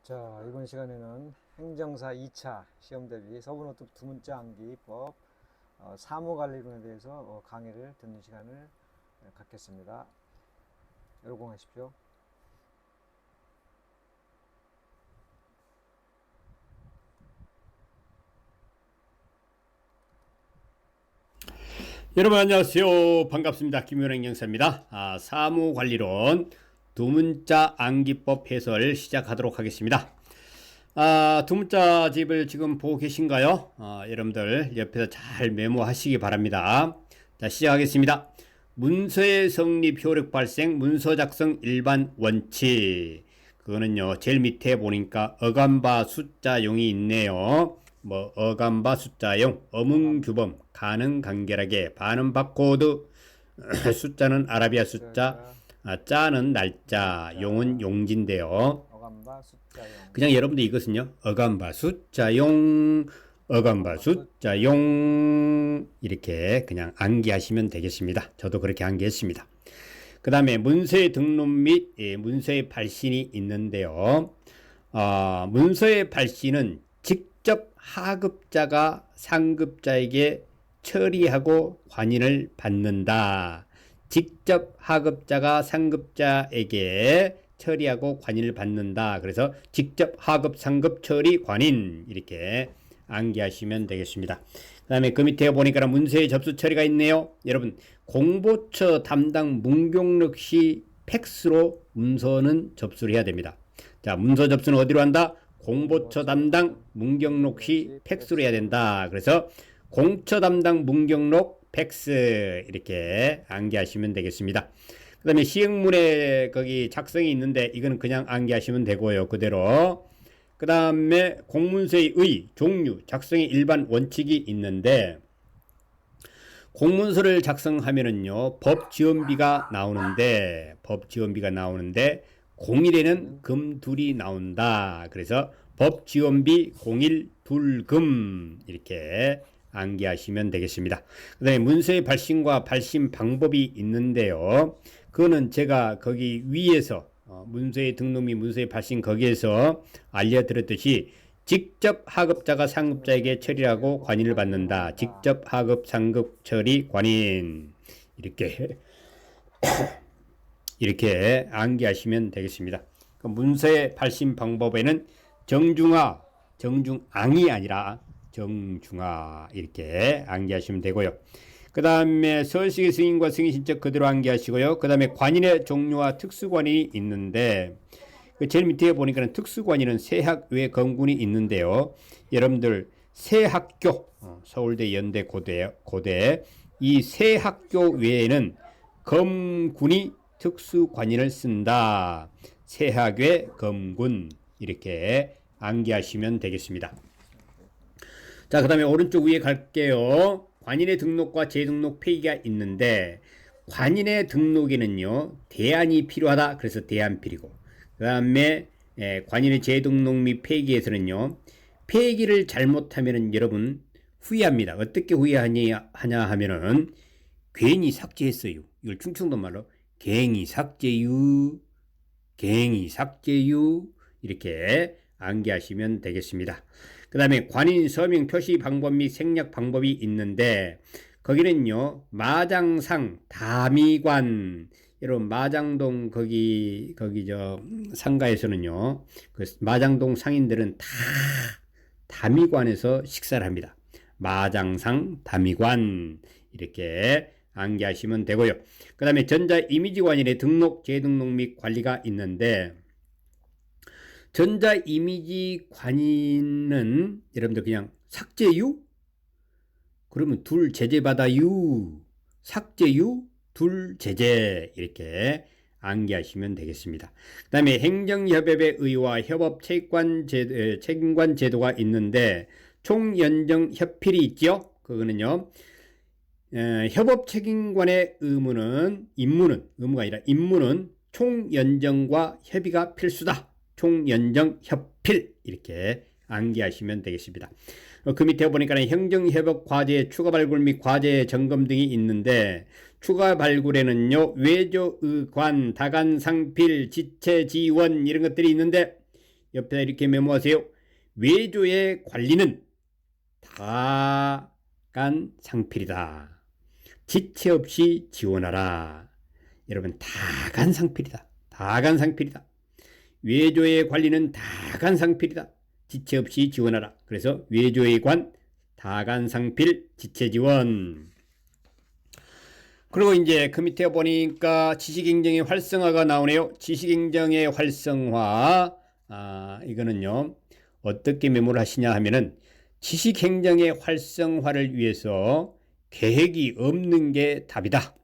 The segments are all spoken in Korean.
자, 이번 시간에는 행정사 2차 시험 대비 서부노트 두 문자 암기법 사무관리론에 대해서 강의를 듣는 시간을 갖겠습니다. 열공하십시오. 여러분 안녕하세요. 반갑습니다. 김윤 행정사입니다. 사무관리론 두 문자 암기법 해설 시작하도록 하겠습니다. 두 문자 집을 지금 보고 계신가요? 여러분들 옆에서 잘 메모하시기 바랍니다. 자, 시작하겠습니다. 문서의 성립 효력 발생 문서 작성 일반 원칙. 그거는요, 제일 밑에 보니까 어간바 숫자용이 있네요. 뭐 어간바 숫자용, 어문규범, 가능 간결하게, 반음 바코드, 숫자는 아라비아 숫자, 자는 날짜, 용은 용지인데요. 어간바 숫자용. 그냥 여러분들 이것은요, 어간바 숫자용, 어간바 숫자용 이렇게 그냥 암기하시면 되겠습니다. 저도 그렇게 암기했습니다. 그 다음에 문서의 등록 및 문서의 발신이 있는데요. 문서의 발신은 직접 하급자가 상급자에게 처리하고 관인을 받는다. 직접 하급자가 상급자에게 처리하고 관인을 받는다. 그래서 직접 하급, 상급, 처리, 관인 이렇게 암기하시면 되겠습니다. 그 다음에 그 밑에 보니까 문서의 접수 처리가 있네요. 여러분, 공보처 담당 문경록 시 팩스로 문서는 접수를 해야 됩니다. 자, 문서 접수는 어디로 한다? 공보처 담당 문경록 시 팩스로 해야 된다. 그래서 공처 담당 문경록 팩스 이렇게 암기하시면 되겠습니다. 그 다음에 시행문에 거기 작성이 있는데 이거는 그냥 암기하시면 되고요. 그대로. 그 다음에 공문서의 의, 종류, 작성의 일반 원칙이 있는데 공문서를 작성하면은요, 법지원비가 나오는데 공일에는 금둘이 나온다. 그래서 법지원비 공일 둘금 이렇게 암기하시면 되겠습니다. 그 다음에 문서의 발신과 발신 방법이 있는데요. 그거는 제가 거기 위에서 문서의 등록 및 문서의 발신 거기에서 알려드렸듯이 직접 하급자가 상급자에게 처리하고 관인을 받는다. 직접 하급, 상급, 처리, 관인 이렇게 암기하시면 되겠습니다. 문서의 발신 방법에는 정중하, 정중앙이 아니라 정중하 이렇게 암기하시면 되고요. 그 다음에 서식의 승인과 승인 신청 그대로 암기하시고요. 그 다음에 관인의 종류와 특수관인이 있는데 제일 밑에 보니까 특수관인은 세학 외 검군이 있는데요. 여러분들 세학교 서울대, 연대, 고대 이 세학교 외에는 검군이 특수관인을 쓴다. 세학외 검군 이렇게 암기하시면 되겠습니다. 자, 그 다음에 오른쪽 위에 갈게요. 관인의 등록과 재등록 폐기가 있는데 관인의 등록에는요, 대안이 필요하다. 그래서 대안 필이고, 그 다음에 관인의 재등록 및 폐기에서는요, 폐기를 잘못하면은 여러분 후회합니다. 어떻게 후회하냐 하면은 괜히 삭제했어요. 이걸 충청도 말로 갱이 삭제유 이렇게 암기하시면 되겠습니다. 그 다음에 관인 서명 표시 방법 및 생략 방법이 있는데 거기는요, 마장상 다미관, 여러분 마장동 거기 저 상가에서는요, 그 마장동 상인들은 다 다미관에서 식사를 합니다. 마장상 다미관 이렇게 암기하시면 되고요. 그 다음에 전자 이미지 관인의 등록, 재등록 및 관리가 있는데 전자 이미지 관인은 여러분들 그냥 삭제유? 그러면 둘 제재받아유. 삭제유? 둘 제재 이렇게 암기하시면 되겠습니다. 그 다음에 행정협업의 의와 협업 책임관 제도가 있는데 총연정 협필이 있죠. 그거는요, 협업 책임관의 의무가 아니라 임무는 총연정과 협의가 필수다. 총연정 협필 이렇게 암기하시면 되겠습니다. 그 밑에 보니까 행정협업 과제 추가 발굴 및 과제 점검 등이 있는데 추가 발굴에는요, 외조의관, 다간상필, 지체지원 이런 것들이 있는데 옆에다 이렇게 메모하세요. 외조의 관리는 다간상필이다. 지체 없이 지원하라. 여러분, 다간상필이다. 다간상필이다. 외조의 관리는 다간상필이다. 지체 없이 지원하라. 그래서 외조의 관, 다간상필, 지체 지원. 그리고 이제 그 밑에 보니까 지식행정의 활성화가 나오네요. 지식행정의 활성화. 이거는요, 어떻게 메모를 하시냐 하면은, 지식행정의 활성화를 위해서 계획이 없는 게 답이다.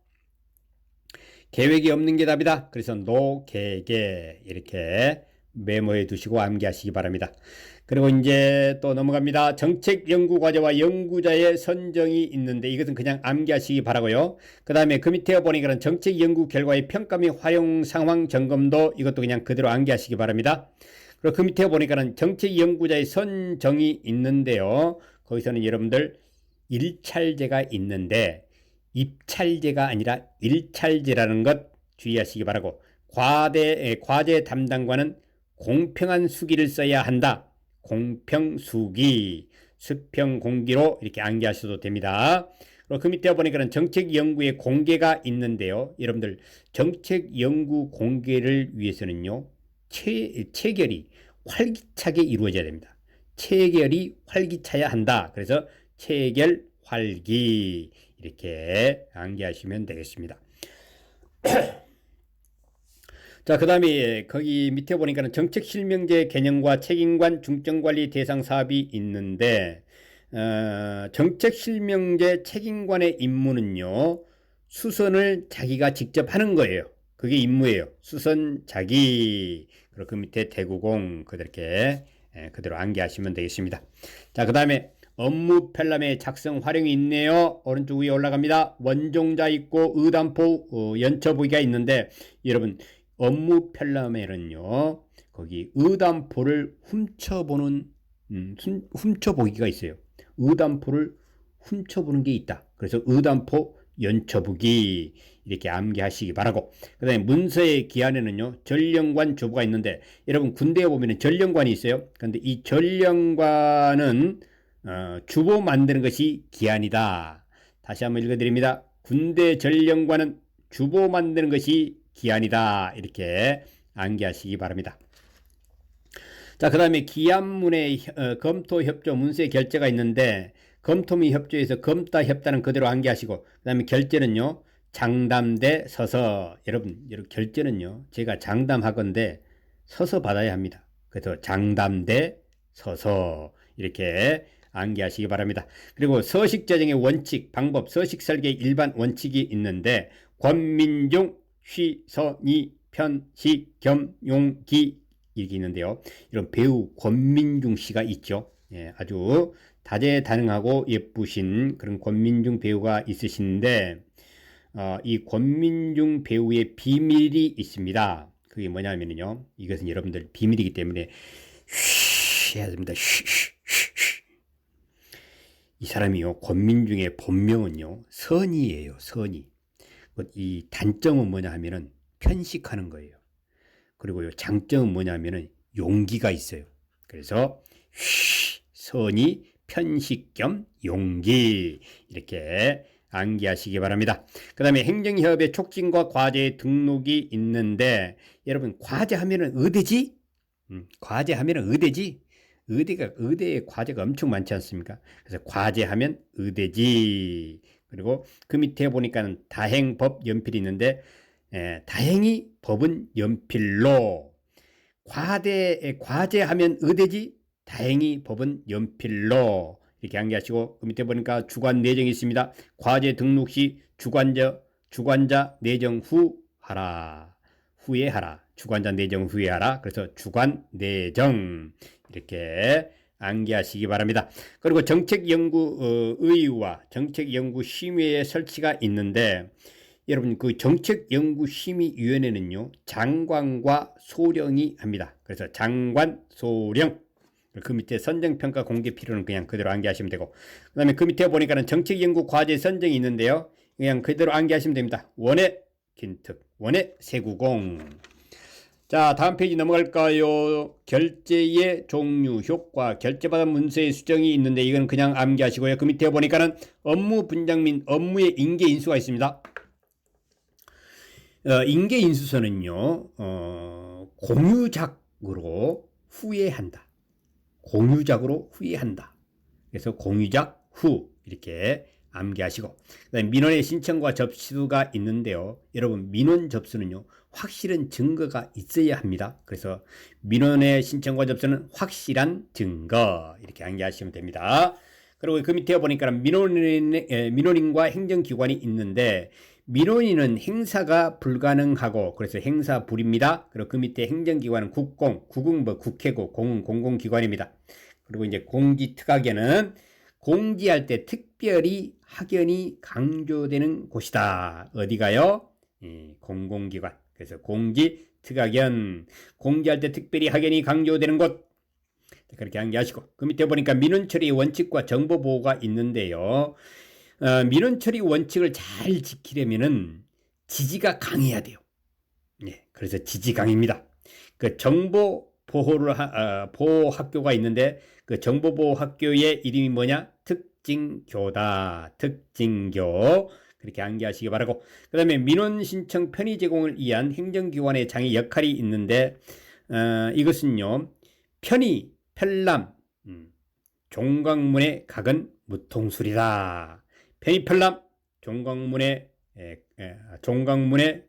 계획이 없는 게 답이다. 그래서 노계계 이렇게 메모해 두시고 암기하시기 바랍니다. 그리고 이제 또 넘어갑니다. 정책연구과제와 연구자의 선정이 있는데 이것은 그냥 암기하시기 바라고요. 그 다음에 그 밑에 보니까 정책연구 결과의 평가 및 활용 상황 점검도 이것도 그냥 그대로 암기하시기 바랍니다. 그리고 그 밑에 보니까 정책연구자의 선정이 있는데요. 거기서는 여러분들 일찰제가 있는데 입찰제가 아니라 일찰제라는 것 주의하시기 바라고, 과제 담당관은 공평한 수기를 써야 한다. 공평수기, 수평공기로 이렇게 암기하셔도 됩니다. 그리고 그 밑에 보니까 정책연구의 공개가 있는데요. 여러분들 정책연구 공개를 위해서는요, 체결이 활기차게 이루어져야 됩니다. 체결이 활기차야 한다. 그래서 체결 활기 이렇게 암기하시면 되겠습니다. 자, 그 다음에 거기 밑에 보니까 정책 실명제 개념과 책임관 중점관리 대상 사업이 있는데, 정책 실명제 책임관의 임무는요, 수선을 자기가 직접 하는 거예요. 그게 임무예요. 수선 자기. 그리고 그 밑에 대구공 그렇게 그대로 암기하시면 되겠습니다. 자, 그 다음에 업무 편람의 작성 활용이 있네요. 오른쪽 위에 올라갑니다. 원종자 있고 의단포 연처보기가 있는데, 여러분 업무 편람에는요, 거기 의단포를 훔쳐보는 훔쳐보기가 있어요. 의단포를 훔쳐보는 게 있다. 그래서 의단포 연처보기 이렇게 암기하시기 바라고, 그 다음에 문서의 기한에는요, 전령관 주보가 있는데, 여러분 군대에 보면 전령관이 있어요. 그런데 이 전령관은 주보 만드는 것이 기한이다. 다시 한번 읽어드립니다. 군대 전령관은 주보 만드는 것이 기한이다. 이렇게 암기하시기 바랍니다. 자, 그 다음에 기한문의 검토협조 문서의 결제가 있는데, 검토 및 협조에서 검다 협다는 그대로 암기하시고, 그 다음에 결제는요, 장담대 서서. 여러분 결제는요, 제가 장담하건대 서서 받아야 합니다. 그래서 장담대 서서 이렇게 암기하시기 바랍니다. 그리고 서식 제정의 원칙, 방법, 서식 설계 일반 원칙이 있는데, 권민중, 쉬, 서니, 편식, 겸, 용, 기 이렇게 있는데요. 이런 배우 권민중 씨가 있죠. 예, 아주 다재다능하고 예쁘신 그런 권민중 배우가 있으신데, 이 권민중 배우의 비밀이 있습니다. 그게 뭐냐면요, 이것은 여러분들 비밀이기 때문에 쉬 해야 됩니다. 쉬. 이 사람이요, 권민중의 본명은요, 선이에요. 선이. 이 단점은 뭐냐 하면은 편식하는 거예요. 그리고요, 장점은 뭐냐 하면은 용기가 있어요. 그래서 선이, 편식 겸 용기 이렇게 암기하시기 바랍니다. 그 다음에 행정협의 촉진과 과제 등록이 있는데, 여러분 과제 하면은 의대지? 과제 하면은 의대지? 의대에 과제가 엄청 많지 않습니까? 그래서 과제 하면 의대지. 그리고 그 밑에 보니까 다행법 연필이 있는데, 다행히 법은 연필로. 과제 하면 의대지, 다행히 법은 연필로. 이렇게 암기하시고, 그 밑에 보니까 주관 내정이 있습니다. 과제 등록 시 주관자 내정 후 하라. 후에 하라. 주관자 내정 후에 하라. 그래서 주관 내정 이렇게 암기하시기 바랍니다. 그리고 정책연구의와 정책연구심의의 설치가 있는데, 여러분 그 정책연구심의위원회는요, 장관과 소령이 합니다. 그래서 장관, 소령. 그 밑에 선정평가 공개 필요는 그냥 그대로 암기하시면 되고, 그 다음에 그 밑에 보니까는 정책연구 과제 선정이 있는데요, 그냥 그대로 암기하시면 됩니다. 원의 긴특, 원의 세구공. 자, 다음 페이지 넘어갈까요? 결제의 종류, 효과, 결제받은 문서의 수정이 있는데 이건 그냥 암기하시고요. 그 밑에 보니까는 업무 분장 및 업무의 인계 인수가 있습니다. 인계 인수서는요, 공유작으로 후회한다. 공유작으로 후회한다. 그래서 공유작 후 이렇게 암기하시고, 그다음에 민원의 신청과 접수가 있는데요. 여러분, 민원 접수는요, 확실한 증거가 있어야 합니다. 그래서 민원의 신청과 접수는 확실한 증거 이렇게 암기하시면 됩니다. 그리고 그 밑에 보니까 민원인과 행정기관이 있는데, 민원인은 행사가 불가능하고 그래서 행사불입니다. 그리고 그 밑에 행정기관은 국공은 뭐 국회고 공은 공공기관입니다. 그리고 이제 공지특학에는 공지할 때 특별히 학연이 강조되는 곳이다. 어디가요? 공공기관. 그래서 공지특학연, 공지할 때 특별히 학연이 강조되는 곳. 그렇게 암기하시고, 그 밑에 보니까 민원 처리 원칙과 정보 보호가 있는데요. 민원 처리 원칙을 잘 지키려면은 지지가 강해야 돼요. 예, 그래서 지지 강입니다. 그 정보 보호를 보호 학교가 있는데 그 정보 보호 학교의 이름이 뭐냐? 특징교다. 특징교. 그렇게 암기하시기 바라고. 그다음에 민원 신청 편의 제공을 위한 행정기관의 장의 역할이 있는데 이것은요. 편의, 편람, 종강문의 각은 무통술이다. 편의, 편람, 종강문의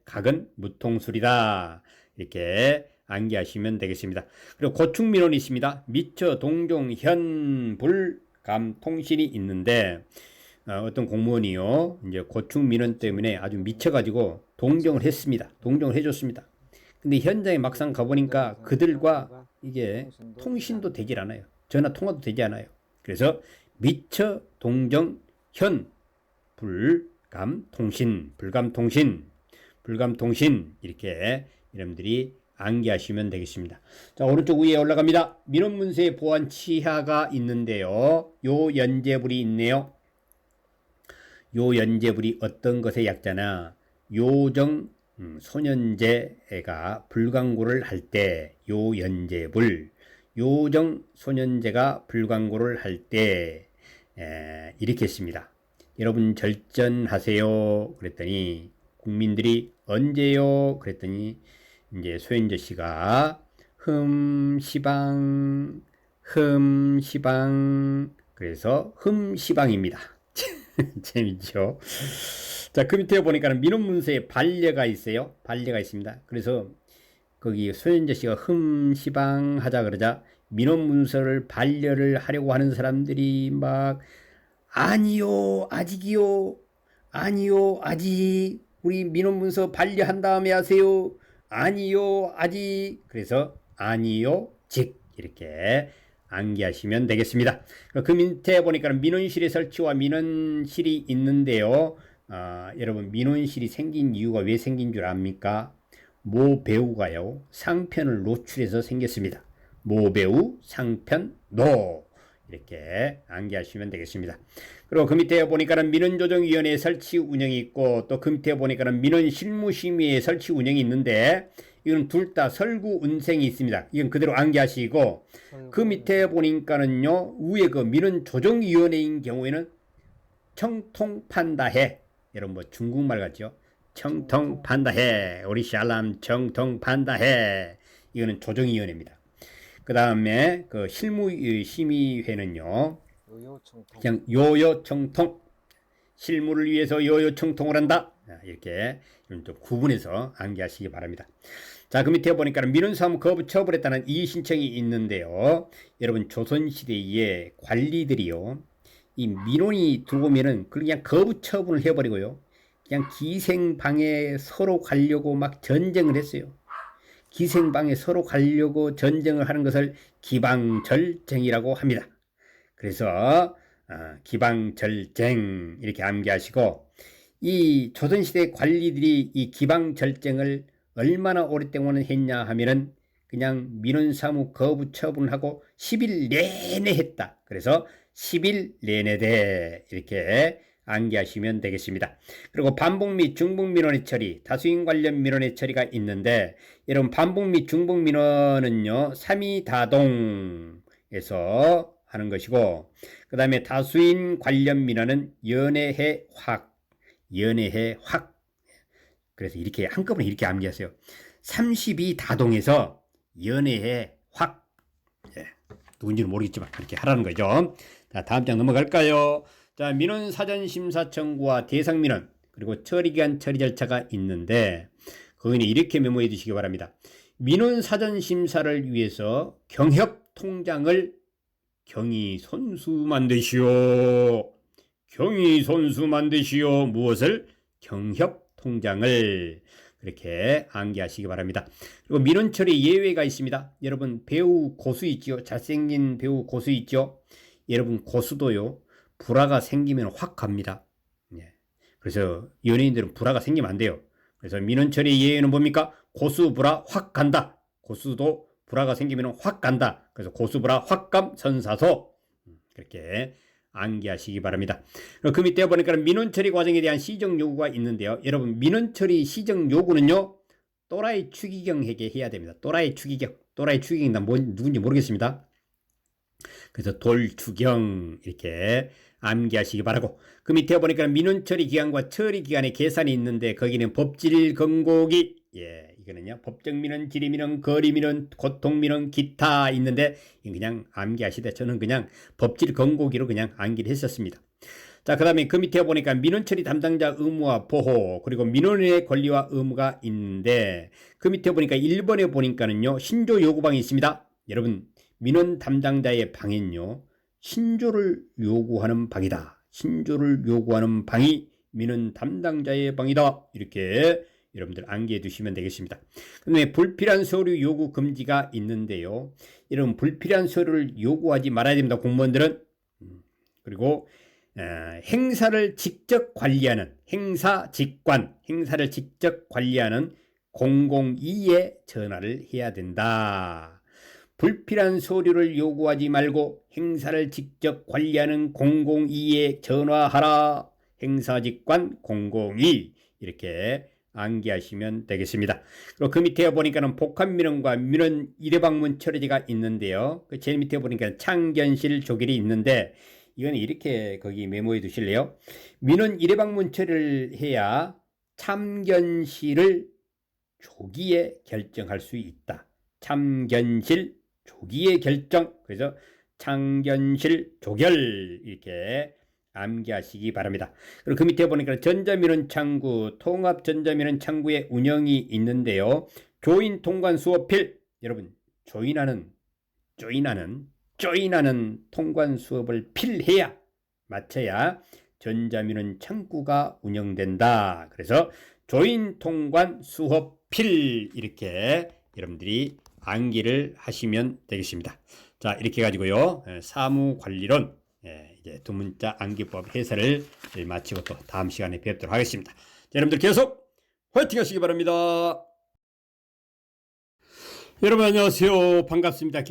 각은 무통술이다. 이렇게 암기하시면 되겠습니다. 그리고 고충 민원이 있습니다. 미처, 동종, 현, 불, 감, 통신이 있는데 어떤 공무원이요, 이제 고충 민원 때문에 아주 미쳐가지고 동정을 했습니다. 동정을 해줬습니다. 근데 현장에 막상 가보니까 그들과 이게 통신도 되질 않아요. 전화 통화도 되지 않아요. 그래서 미처, 동정, 현, 불감, 통신, 불감통신 이렇게 여러분들이 암기하시면 되겠습니다. 자, 오른쪽 위에 올라갑니다. 민원문서의 보안 치하가 있는데요. 요 연재불이 있네요. 요 연재불이 어떤 것의 약자나 요정 소년제가 불광고를 할 때 요 연재불, 요정 소년제가 불광고를 할 때 이렇게 했습니다. 여러분 절전하세요. 그랬더니 국민들이 언제요? 그랬더니 이제 소현재 씨가 흠시방 그래서 흠시방입니다. 재밌죠? 자, 그 밑에 보니까 민원 문서에 반려가 있어요. 반려가 있습니다. 그래서 거기 소현재 씨가 흠시방 하자 그러자 민원 문서를 반려를 하려고 하는 사람들이 막 아니요, 아직이요. 아니요, 아직. 우리 민원 문서 반려한 다음에 하세요. 아니요, 아직. 그래서 아니요, 직 이렇게 암기하시면 되겠습니다. 그 밑에 보니까 민원실의 설치와 민원실이 있는데요. 여러분 민원실이 생긴 이유가 왜 생긴 줄 압니까? 모 배우가요 상편을 노출해서 생겼습니다. 모 배우 상편 노 이렇게 암기하시면 되겠습니다. 그리고 그 밑에 보니까는 민원조정위원회 설치 운영이 있고 또 그 밑에 보니까는 민원실무심의회 설치 운영이 있는데 이건 둘 다 설구 운생이 있습니다. 이건 그대로 암기하시고 그 밑에 보니까는요 위에 그 민원조정위원회인 경우에는 청통판다해 여러분 뭐 중국말 같죠? 청통판다해 우리 샬람 청통판다해 이거는 조정위원회입니다. 그 다음에 그 실무심의회는요 그냥 요요청통 실무를 위해서 요요청통을 한다 이렇게 좀 구분해서 암기하시기 바랍니다. 자, 그 밑에 보니까 민원사무 거부 처분에 따른 이의신청이 있는데요. 여러분 조선시대에 관리들이요 이 민원이 들어오면은 그냥 거부 처분을 해버리고요 그냥 기생방에 서로 가려고 막 전쟁을 했어요. 기생방에 서로 가려고 전쟁을 하는 것을 기방절쟁이라고 합니다. 그래서 기방절쟁 이렇게 암기하시고 이 조선시대 관리들이 이 기방절쟁을 얼마나 오랫동안 했냐 하면은 그냥 민원사무 거부 처분하고 10일 내내 했다. 그래서 10일 내내 돼 이렇게 암기하시면 되겠습니다. 그리고 반복 및 중복 민원의 처리, 다수인 관련 민원의 처리가 있는데 여러분 반복 및 중복 민원은요 3위 다동에서 하는 것이고 그 다음에 다수인 관련 민원은 연애해 확 그래서 이렇게 한꺼번에 이렇게 암기하세요. 32 다동에서 연애해 확 누군지는 모르겠지만 그렇게 하라는 거죠. 자, 다음 장 넘어갈까요? 자, 민원 사전 심사 청구와 대상 민원 그리고 처리기한 처리 절차가 있는데 거기는 이렇게 메모해 두시기 바랍니다. 민원 사전 심사를 위해서 경협 통장을 경위 손수 만드시오. 경위 손수 만드시오. 무엇을? 경협 통장을 그렇게 암기하시기 바랍니다. 그리고 민원 처리 예외가 있습니다. 여러분 배우 고수 있죠? 잘생긴 배우 고수 있죠? 여러분 고수도요. 불화가 생기면 확 갑니다. 그래서 연예인들은 불화가 생기면 안 돼요. 그래서 민원 처리 예외는 뭡니까? 고수 불화 확 간다. 고수도 불화가 생기면 확 간다. 그래서 고수 불화 확감 선사소 그렇게 암기하시기 바랍니다. 그 밑에 보니까 민원 처리 과정에 대한 시정 요구가 있는데요. 여러분 민원 처리 시정 요구는요. 또라이 추기경에게 해야 됩니다. 또라이 추기경 난 누군지 모르겠습니다. 그래서 돌추경 이렇게 암기하시기 바라고 그 밑에 보니까 민원 처리 기간과 처리 기간의 계산이 있는데 거기는 법질 건고기 이거는요 법정 민원, 질의 민원, 거리 민원, 고통 민원, 기타 있는데 그냥 암기하시되 저는 그냥 법질 건고기로 그냥 암기를 했었습니다. 자, 그 다음에 그 밑에 보니까 민원 처리 담당자 의무와 보호 그리고 민원인의 권리와 의무가 있는데 그 밑에 보니까 1번에 보니까는요 신조 요구방이 있습니다. 여러분 민원 담당자의 방은요 신조를 요구하는 방이다. 신조를 요구하는 방이 민원 담당자의 방이다. 이렇게 여러분들 암기해 두시면 되겠습니다. 그다음에 불필요한 서류 요구 금지가 있는데요. 이런 불필요한 서류를 요구하지 말아야 됩니다. 공무원들은. 그리고 행사를 직접 관리하는 행사를 직접 관리하는 002에 전화를 해야 된다. 불필요한 서류를 요구하지 말고 행사를 직접 관리하는 002에 전화하라. 행사직관 002 이렇게 암기하시면 되겠습니다. 그리고 그 밑에 보니까는 복합민원과 민원 1회 방문 처리제가 있는데요. 그 제일 밑에 보니까 창견실 조결이 있는데 이거는 이렇게 거기 메모해 두실래요? 민원 1회 방문 처리를 해야 참견실을 조기에 결정할 수 있다. 참견실 조기의 결정. 그래서 참견실 조결 이렇게 암기하시기 바랍니다. 그리고 그 밑에 보니까 전자민원 창구, 통합 전자민원 창구의 운영이 있는데요. 조인 통관 수업필 여러분 조인하는 통관 수업을 필해야 마쳐야 전자민원 창구가 운영된다. 그래서 조인 통관 수업 필 이렇게 여러분들이 암기를 하시면 되겠습니다. 자, 이렇게 가지고요 사무관리론 이제 두 문자 암기법 해설을 마치고 또 다음 시간에 뵙도록 하겠습니다. 자, 여러분들 계속 화이팅 하시기 바랍니다. 여러분 안녕하세요. 반갑습니다.